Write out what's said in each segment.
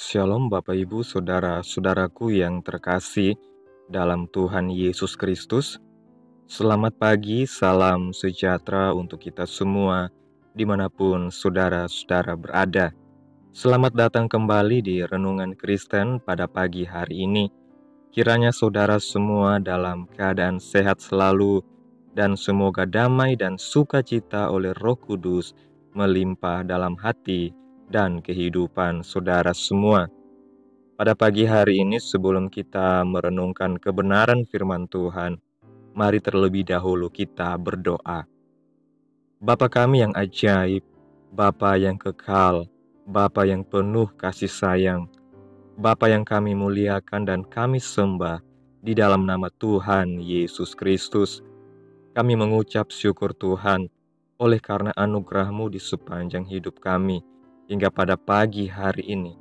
Shalom Bapak Ibu Saudara-saudaraku yang terkasih dalam Tuhan Yesus Kristus. Selamat pagi, salam sejahtera untuk kita semua dimanapun saudara-saudara berada. Selamat datang kembali di Renungan Kristen pada pagi hari ini. Kiranya saudara semua dalam keadaan sehat selalu dan semoga damai dan sukacita oleh Roh Kudus melimpah dalam hati dan kehidupan saudara semua. Pada pagi hari ini sebelum kita merenungkan kebenaran firman Tuhan, mari terlebih dahulu kita berdoa. Bapa kami yang ajaib, Bapa yang kekal, Bapa yang penuh kasih sayang, Bapa yang kami muliakan dan kami sembah di dalam nama Tuhan Yesus Kristus. Kami mengucap syukur Tuhan oleh karena anugerah-Mu di sepanjang hidup kami hingga pada pagi hari ini.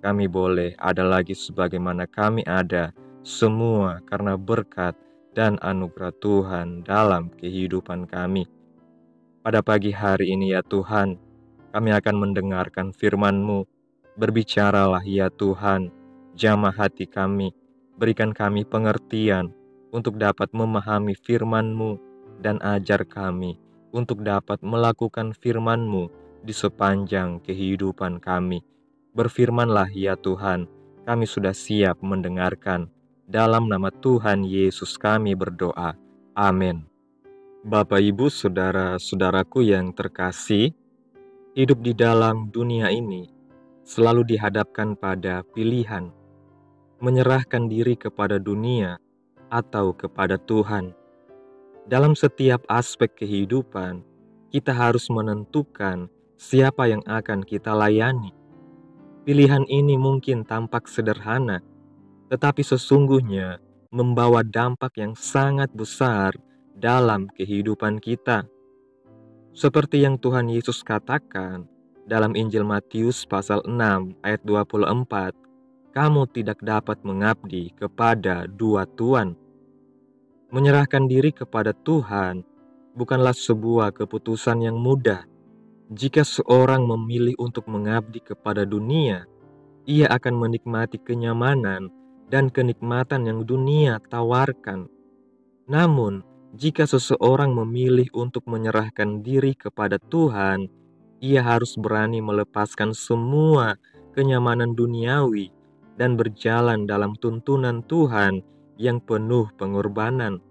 Kami boleh ada lagi sebagaimana kami ada, semua karena berkat dan anugerah Tuhan dalam kehidupan kami. Pada pagi hari ini ya Tuhan, kami akan mendengarkan firman-Mu. Berbicaralah ya Tuhan, jamah hati kami, berikan kami pengertian untuk dapat memahami firman-Mu dan ajar kami untuk dapat melakukan firman-Mu di sepanjang kehidupan kami. Berfirmanlah ya Tuhan, kami sudah siap mendengarkan. Dalam nama Tuhan Yesus kami berdoa. Amin. Bapak Ibu Saudara-saudaraku yang terkasih, hidup di dalam dunia ini selalu dihadapkan pada pilihan, menyerahkan diri kepada dunia atau kepada Tuhan. Dalam setiap aspek kehidupan, kita harus menentukan siapa yang akan kita layani. Pilihan ini mungkin tampak sederhana, tetapi sesungguhnya membawa dampak yang sangat besar dalam kehidupan kita. Seperti yang Tuhan Yesus katakan dalam Injil Matius pasal 6 ayat 24, kamu tidak dapat mengabdi kepada dua tuan. Menyerahkan diri kepada Tuhan bukanlah sebuah keputusan yang mudah. Jika seorang memilih untuk mengabdi kepada dunia, ia akan menikmati kenyamanan dan kenikmatan yang dunia tawarkan. Namun, jika seseorang memilih untuk menyerahkan diri kepada Tuhan, ia harus berani melepaskan semua kenyamanan duniawi dan berjalan dalam tuntunan Tuhan yang penuh pengorbanan.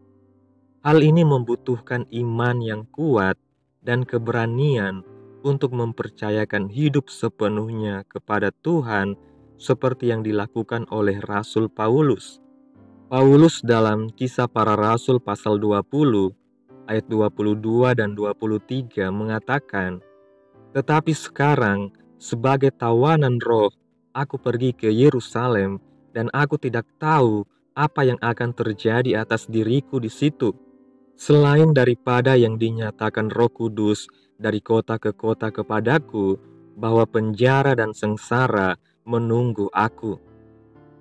Hal ini membutuhkan iman yang kuat dan keberanian untuk mempercayakan hidup sepenuhnya kepada Tuhan seperti yang dilakukan oleh Rasul Paulus. Paulus dalam Kisah Para Rasul pasal 20 ayat 22 dan 23 mengatakan, "Tetapi sekarang sebagai tawanan roh aku pergi ke Yerusalem dan aku tidak tahu apa yang akan terjadi atas diriku di situ, selain daripada yang dinyatakan Roh Kudus dari kota ke kota kepadaku, bahwa penjara dan sengsara menunggu aku."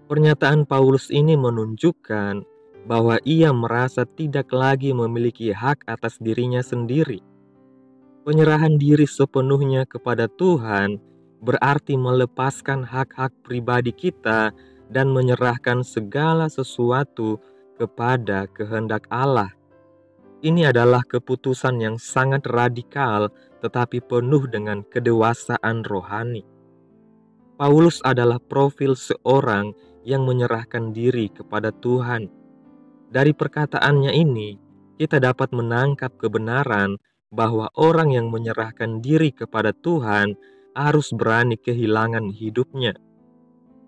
Pernyataan Paulus ini menunjukkan bahwa ia merasa tidak lagi memiliki hak atas dirinya sendiri. Penyerahan diri sepenuhnya kepada Tuhan berarti melepaskan hak-hak pribadi kita dan menyerahkan segala sesuatu kepada kehendak Allah. Ini adalah keputusan yang sangat radikal tetapi penuh dengan kedewasaan rohani. Paulus adalah profil seorang yang menyerahkan diri kepada Tuhan. Dari perkataannya ini, kita dapat menangkap kebenaran bahwa orang yang menyerahkan diri kepada Tuhan harus berani kehilangan hidupnya.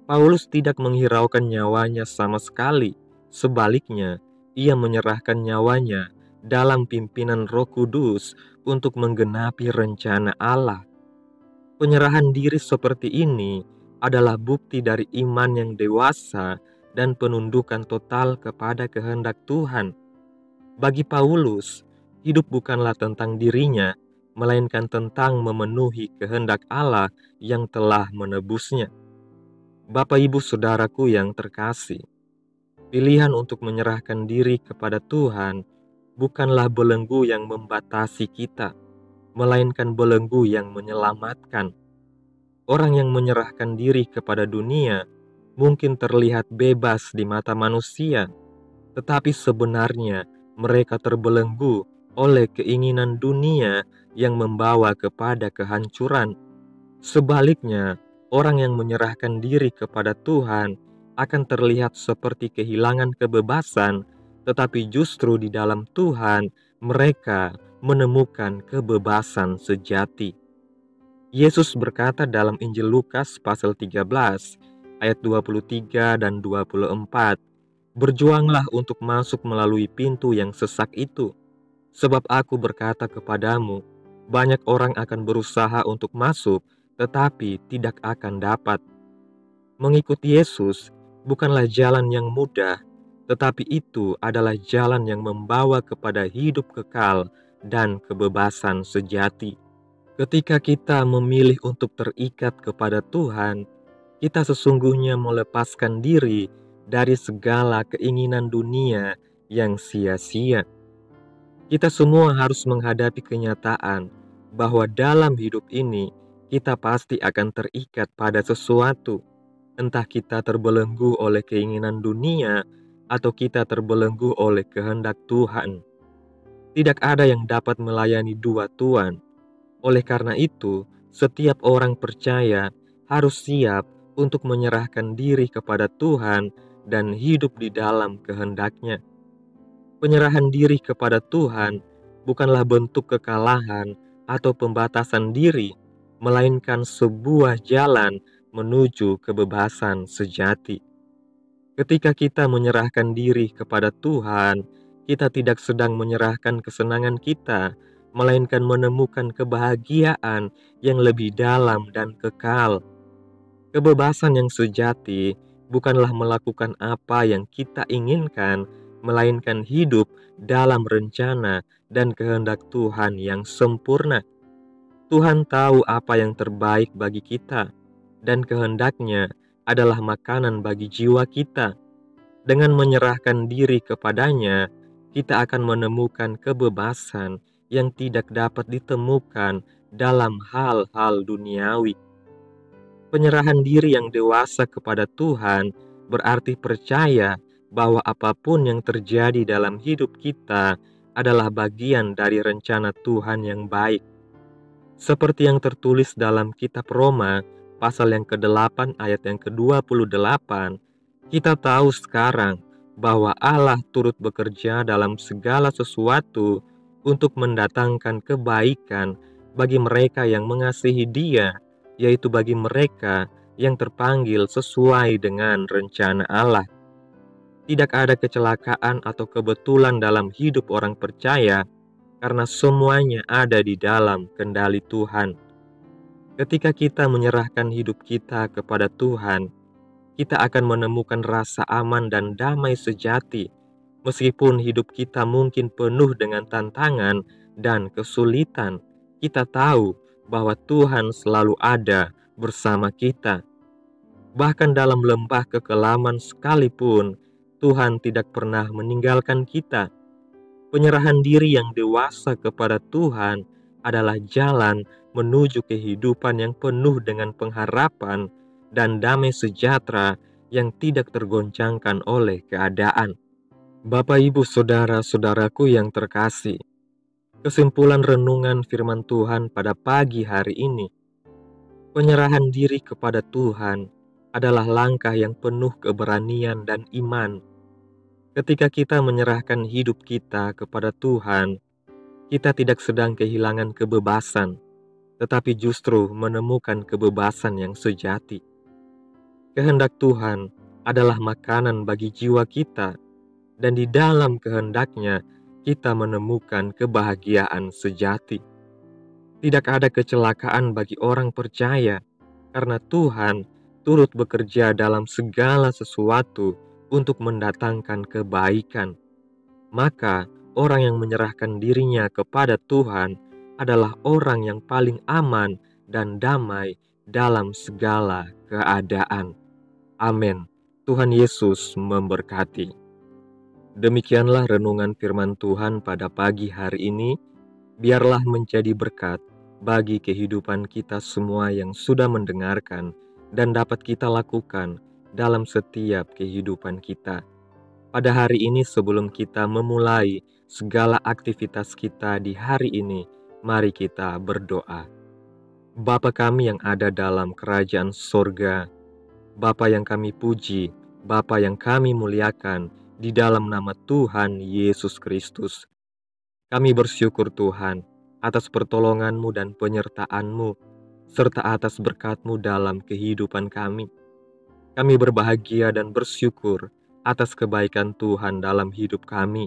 Paulus tidak menghiraukan nyawanya sama sekali. Sebaliknya, ia menyerahkan nyawanya dalam pimpinan Roh Kudus untuk menggenapi rencana Allah. Penyerahan diri seperti ini adalah bukti dari iman yang dewasa dan penundukan total kepada kehendak Tuhan. Bagi Paulus, hidup bukanlah tentang dirinya, melainkan tentang memenuhi kehendak Allah yang telah menebusnya. Bapak Ibu Saudaraku yang terkasih, pilihan untuk menyerahkan diri kepada Tuhan bukanlah belenggu yang membatasi kita, melainkan belenggu yang menyelamatkan. Orang yang menyerahkan diri kepada dunia mungkin terlihat bebas di mata manusia, tetapi sebenarnya mereka terbelenggu oleh keinginan dunia yang membawa kepada kehancuran. Sebaliknya, orang yang menyerahkan diri kepada Tuhan akan terlihat seperti kehilangan kebebasan, tetapi justru di dalam Tuhan mereka menemukan kebebasan sejati. Yesus berkata dalam Injil Lukas pasal 13 ayat 23 dan 24, "Berjuanglah untuk masuk melalui pintu yang sesak itu, sebab aku berkata kepadamu, banyak orang akan berusaha untuk masuk, tetapi tidak akan dapat." Mengikuti Yesus bukanlah jalan yang mudah, tetapi itu adalah jalan yang membawa kepada hidup kekal dan kebebasan sejati. Ketika kita memilih untuk terikat kepada Tuhan, kita sesungguhnya melepaskan diri dari segala keinginan dunia yang sia-sia. Kita semua harus menghadapi kenyataan bahwa dalam hidup ini kita pasti akan terikat pada sesuatu, entah kita terbelenggu oleh keinginan dunia atau kita terbelenggu oleh kehendak Tuhan. Tidak ada yang dapat melayani dua tuan. Oleh karena itu, setiap orang percaya harus siap untuk menyerahkan diri kepada Tuhan dan hidup di dalam kehendak-Nya. Penyerahan diri kepada Tuhan bukanlah bentuk kekalahan atau pembatasan diri, melainkan sebuah jalan menuju kebebasan sejati. Ketika kita menyerahkan diri kepada Tuhan, kita tidak sedang menyerahkan kesenangan kita, melainkan menemukan kebahagiaan yang lebih dalam dan kekal. Kebebasan yang sejati bukanlah melakukan apa yang kita inginkan, melainkan hidup dalam rencana dan kehendak Tuhan yang sempurna. Tuhan tahu apa yang terbaik bagi kita, dan kehendak-Nya adalah makanan bagi jiwa kita. Dengan menyerahkan diri kepadanya, kita akan menemukan kebebasan yang tidak dapat ditemukan dalam hal-hal duniawi. Penyerahan diri yang dewasa kepada Tuhan berarti percaya bahwa apapun yang terjadi dalam hidup kita adalah bagian dari rencana Tuhan yang baik. Seperti yang tertulis dalam kitab Roma, pasal yang ke-8 ayat yang ke-28, kita tahu sekarang bahwa Allah turut bekerja dalam segala sesuatu untuk mendatangkan kebaikan bagi mereka yang mengasihi Dia, yaitu bagi mereka yang terpanggil sesuai dengan rencana Allah. Tidak ada kecelakaan atau kebetulan dalam hidup orang percaya, karena semuanya ada di dalam kendali Tuhan. Ketika kita menyerahkan hidup kita kepada Tuhan, kita akan menemukan rasa aman dan damai sejati, meskipun hidup kita mungkin penuh dengan tantangan dan kesulitan. Kita tahu bahwa Tuhan selalu ada bersama kita. Bahkan dalam lembah kekelaman sekalipun, Tuhan tidak pernah meninggalkan kita. Penyerahan diri yang dewasa kepada Tuhan adalah jalan menuju kehidupan yang penuh dengan pengharapan dan damai sejahtera yang tidak tergoncangkan oleh keadaan. Bapak, Ibu, saudara-saudaraku yang terkasih, kesimpulan renungan firman Tuhan pada pagi hari ini, penyerahan diri kepada Tuhan adalah langkah yang penuh keberanian dan iman. Ketika kita menyerahkan hidup kita kepada Tuhan, kita tidak sedang kehilangan kebebasan, tetapi justru menemukan kebebasan yang sejati. Kehendak Tuhan adalah makanan bagi jiwa kita, dan di dalam kehendak-Nya kita menemukan kebahagiaan sejati. Tidak ada kecelakaan bagi orang percaya, karena Tuhan turut bekerja dalam segala sesuatu untuk mendatangkan kebaikan. Maka orang yang menyerahkan dirinya kepada Tuhan adalah orang yang paling aman dan damai dalam segala keadaan. Amin. Tuhan Yesus memberkati. Demikianlah renungan firman Tuhan pada pagi hari ini. Biarlah menjadi berkat bagi kehidupan kita semua yang sudah mendengarkan dan dapat kita lakukan dalam setiap kehidupan kita. Pada hari ini sebelum kita memulai segala aktivitas kita di hari ini, mari kita berdoa. Bapa kami yang ada dalam kerajaan sorga, Bapa yang kami puji, Bapa yang kami muliakan, di dalam nama Tuhan Yesus Kristus. Kami bersyukur Tuhan atas pertolongan-Mu dan penyertaan-Mu, serta atas berkat-Mu dalam kehidupan kami. Kami berbahagia dan bersyukur atas kebaikan Tuhan dalam hidup kami.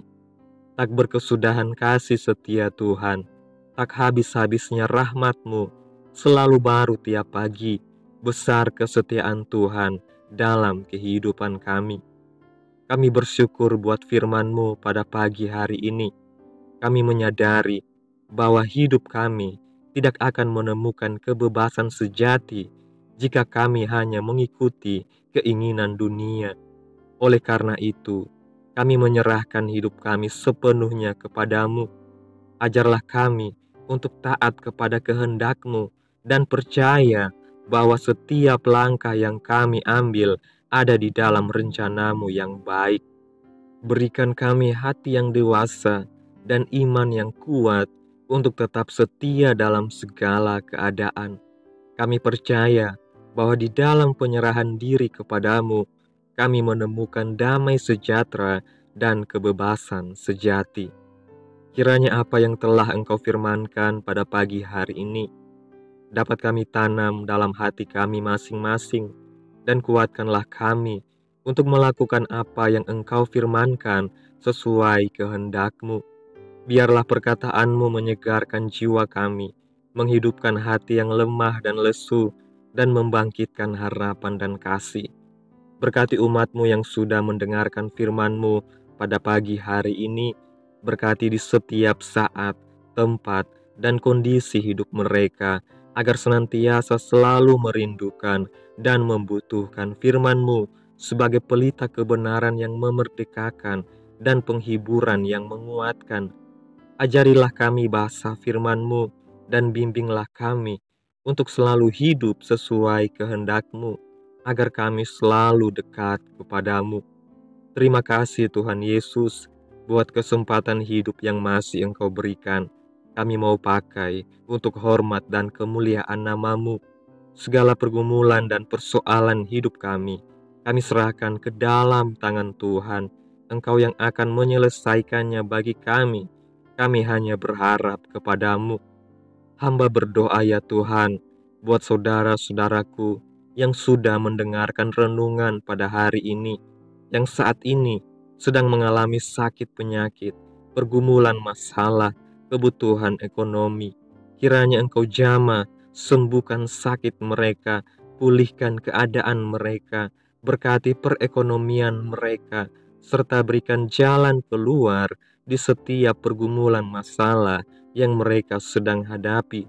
Tak berkesudahan kasih setia Tuhan, tak habis-habisnya rahmat-Mu, selalu baru tiap pagi, besar kesetiaan Tuhan dalam kehidupan kami. Kami bersyukur buat firman-Mu pada pagi hari ini. Kami menyadari bahwa hidup kami tidak akan menemukan kebebasan sejati jika kami hanya mengikuti keinginan dunia. Oleh karena itu, kami menyerahkan hidup kami sepenuhnya kepadamu. Ajarlah kami untuk taat kepada kehendak-Mu dan percaya bahwa setiap langkah yang kami ambil ada di dalam rencana-Mu yang baik. Berikan kami hati yang dewasa dan iman yang kuat untuk tetap setia dalam segala keadaan. Kami percaya bahwa di dalam penyerahan diri kepadamu, kami menemukan damai sejahtera dan kebebasan sejati. Kiranya apa yang telah Engkau firmankan pada pagi hari ini dapat kami tanam dalam hati kami masing-masing, dan kuatkanlah kami untuk melakukan apa yang Engkau firmankan sesuai kehendak-Mu. Biarlah perkataan-Mu menyegarkan jiwa kami, menghidupkan hati yang lemah dan lesu, dan membangkitkan harapan dan kasih. Berkati umat-Mu yang sudah mendengarkan firman-Mu pada pagi hari ini, berkati di setiap saat, tempat, dan kondisi hidup mereka, agar senantiasa selalu merindukan dan membutuhkan firman-Mu sebagai pelita kebenaran yang memerdekakan dan penghiburan yang menguatkan. Ajarilah kami bahasa firman-Mu dan bimbinglah kami untuk selalu hidup sesuai kehendak-Mu, agar kami selalu dekat kepadamu. Terima kasih Tuhan Yesus buat kesempatan hidup yang masih Engkau berikan. Kami mau pakai untuk hormat dan kemuliaan nama-Mu. Segala pergumulan dan persoalan hidup kami serahkan ke dalam tangan Tuhan. Engkau yang akan menyelesaikannya bagi kami. Kami hanya berharap kepadamu. Hamba berdoa ya Tuhan, buat saudara-saudaraku yang sudah mendengarkan renungan pada hari ini, yang saat ini sedang mengalami sakit penyakit, pergumulan masalah, kebutuhan ekonomi. Kiranya Engkau jamah, sembuhkan sakit mereka, pulihkan keadaan mereka, berkati perekonomian mereka, serta berikan jalan keluar di setiap pergumulan masalah yang mereka sedang hadapi.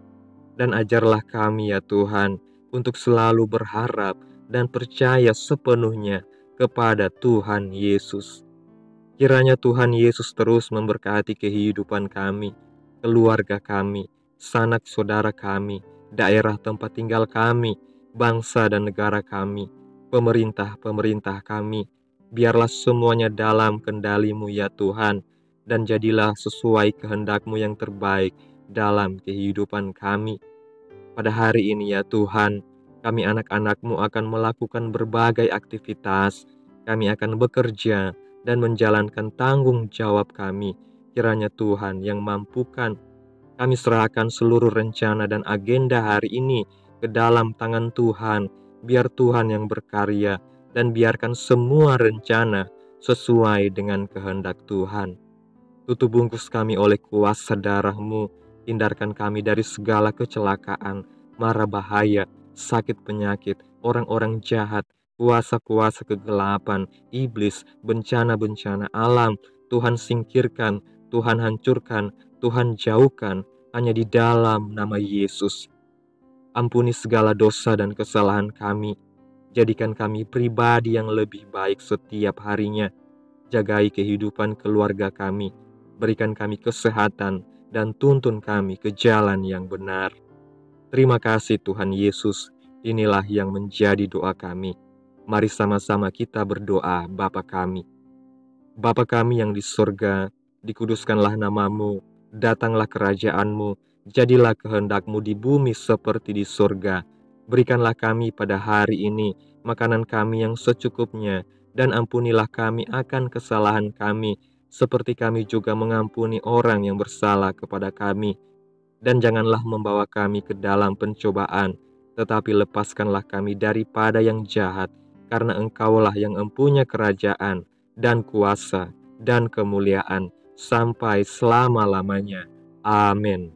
Dan ajarlah kami ya Tuhan, untuk selalu berharap dan percaya sepenuhnya kepada Tuhan Yesus. Kiranya Tuhan Yesus terus memberkati kehidupan kami, keluarga kami, sanak saudara kami, daerah tempat tinggal kami, bangsa dan negara kami, pemerintah-pemerintah kami. Biarlah semuanya dalam kendali-Mu ya Tuhan, dan jadilah sesuai kehendak-Mu yang terbaik dalam kehidupan kami. Pada hari ini ya Tuhan, kami anak-anak-Mu akan melakukan berbagai aktivitas. Kami akan bekerja dan menjalankan tanggung jawab kami. Kiranya Tuhan yang mampukan. Kami serahkan seluruh rencana dan agenda hari ini ke dalam tangan Tuhan. Biar Tuhan yang berkarya dan biarkan semua rencana sesuai dengan kehendak Tuhan. Tutup bungkus kami oleh kuasa darah-Mu. Hindarkan kami dari segala kecelakaan, mara bahaya, sakit penyakit, orang-orang jahat, kuasa-kuasa kegelapan, iblis, bencana-bencana alam. Tuhan singkirkan, Tuhan hancurkan, Tuhan jauhkan, hanya di dalam nama Yesus. Ampuni segala dosa dan kesalahan kami. Jadikan kami pribadi yang lebih baik setiap harinya. Jagai kehidupan keluarga kami. Berikan kami kesehatan dan tuntun kami ke jalan yang benar. Terima kasih Tuhan Yesus, inilah yang menjadi doa kami. Mari sama-sama kita berdoa. Bapa kami. Bapa kami yang di surga, dikuduskanlah namamu, datanglah kerajaanmu, jadilah kehendakmu di bumi seperti di surga. Berikanlah kami pada hari ini makanan kami yang secukupnya, dan ampunilah kami akan kesalahan kami, seperti kami juga mengampuni orang yang bersalah kepada kami. Dan janganlah membawa kami ke dalam pencobaan, tetapi lepaskanlah kami daripada yang jahat, karena Engkaulah yang empunya kerajaan, dan kuasa, dan kemuliaan, sampai selama-lamanya. Amin.